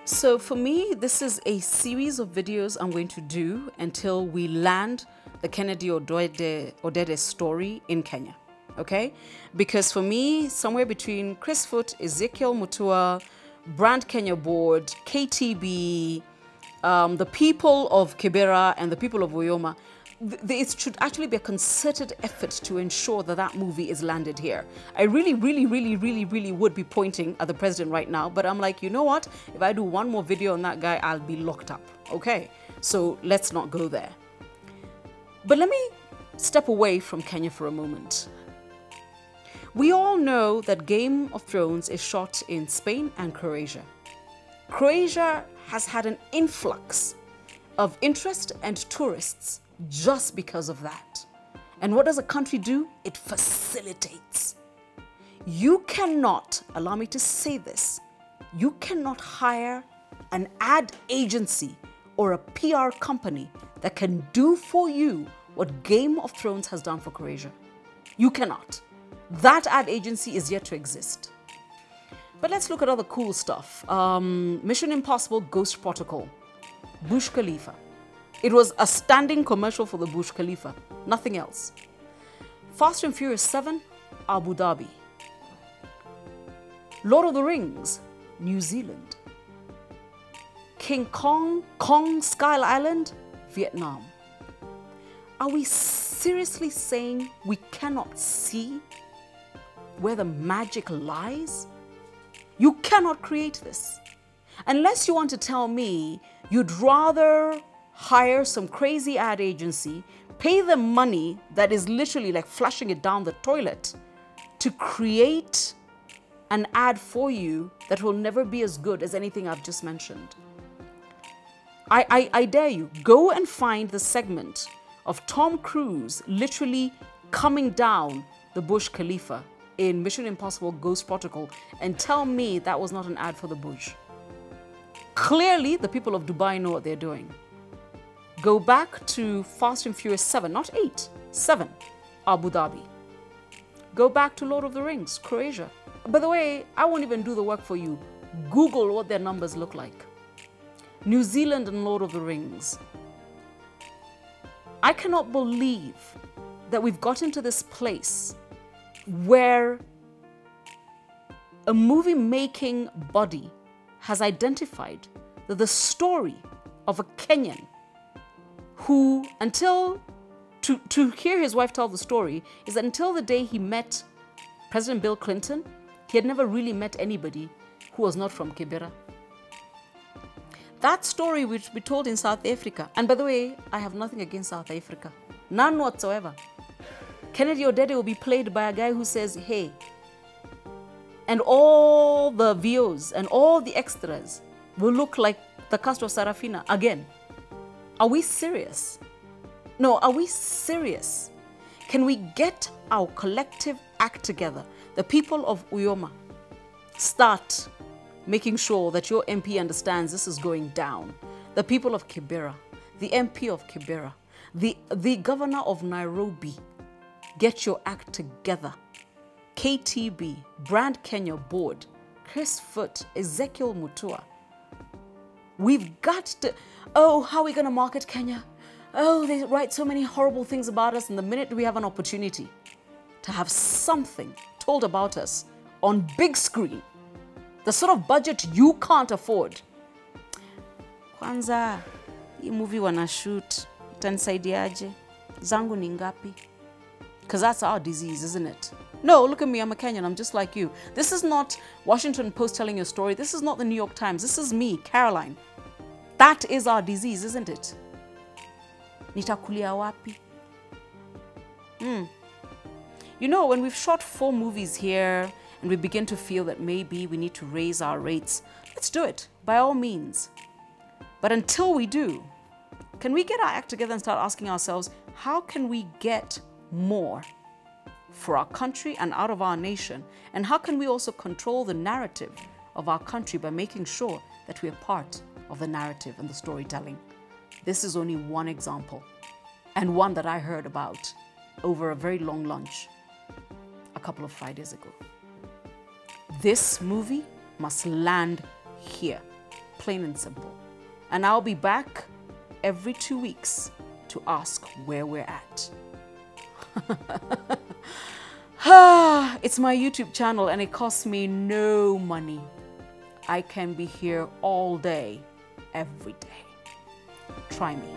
So for me, this is a series of videos I'm going to do until we land the Kennedy Odede story in Kenya, okay? Because for me, somewhere between Chris Foot, Ezekiel Mutua, Brand Kenya Board, KTB, the people of Kibera and the people of Uyoma, it should actually be a concerted effort to ensure that that movie is landed here. I really would be pointing at the president right now, but I'm like, you know what? If I do one more video on that guy, I'll be locked up, okay? So let's not go there. But let me step away from Kenya for a moment. We all know that Game of Thrones is shot in Spain and Croatia. Croatia has had an influx of interest and tourists just because of that. And what does a country do? It facilitates. You cannot, allow me to say this, you cannot hire an ad agency or a PR company that can do for you what Game of Thrones has done for Croatia. You cannot. That ad agency is yet to exist. But let's look at other cool stuff. Mission Impossible Ghost Protocol, Burj Khalifa. It was a standing commercial for the Burj Khalifa, nothing else. Fast and Furious 7, Abu Dhabi. Lord of the Rings, New Zealand. King Kong Skull Island, Vietnam. Are we seriously saying we cannot see where the magic lies? You cannot create this. Unless you want to tell me you'd rather hire some crazy ad agency, pay them money that is literally like flushing it down the toilet to create an ad for you that will never be as good as anything I've just mentioned. I dare you, go and find the segment of Tom Cruise literally coming down the Burj Khalifa in Mission Impossible Ghost Protocol and tell me that was not an ad for the Burj. Clearly, the people of Dubai know what they're doing. Go back to Fast and Furious 7, not 8, 7, Abu Dhabi. Go back to Lord of the Rings, Croatia. By the way, I won't even do the work for you. Google what their numbers look like. New Zealand and Lord of the Rings. I cannot believe that we've gotten to this place where a movie-making body has identified that the story of a Kenyan who, to hear his wife tell the story, is that until the day he met President Bill Clinton, he had never really met anybody who was not from Kibera. That story which we told in South Africa, and by the way, I have nothing against South Africa, none whatsoever. Kennedy Odede will be played by a guy who says, hey, and all the VOs and all the extras will look like the cast of Sarafina again. Are we serious? No, are we serious? Can we get our collective act together? The people of Uyoma, start making sure that your MP understands this is going down. The people of Kibera, the MP of Kibera, the governor of Nairobi, get your act together. KTB, Brand Kenya Board, Chris Foot, Ezekiel Mutua. We've got to, oh, how are we going to market Kenya? Oh, they write so many horrible things about us, and the minute we have an opportunity to have something told about us on big screen, the sort of budget you can't afford. Kwanza, hii movie wana shoot, itanisaidiaje? Zangu ni ngapi? Because that's our disease, isn't it? No, look at me, I'm a Kenyan, I'm just like you. This is not Washington Post telling your story. This is not the New York Times. This is me, Caroline. That is our disease, isn't it? Nitakulia wapi? You know, when we've shot 4 movies here and we begin to feel that maybe we need to raise our rates, let's do it, by all means. But until we do, can we get our act together and start asking ourselves, how can we get more for our country and out of our nation? And how can we also control the narrative of our country by making sure that we are part of the narrative and the storytelling? This is only one example, and one that I heard about over a very long lunch a couple of Fridays ago. This movie must land here. plain and simple. And I'll be back every 2 weeks to ask where we're at. It's my YouTube channel and it costs me no money. I can be here all day, every day. Try me.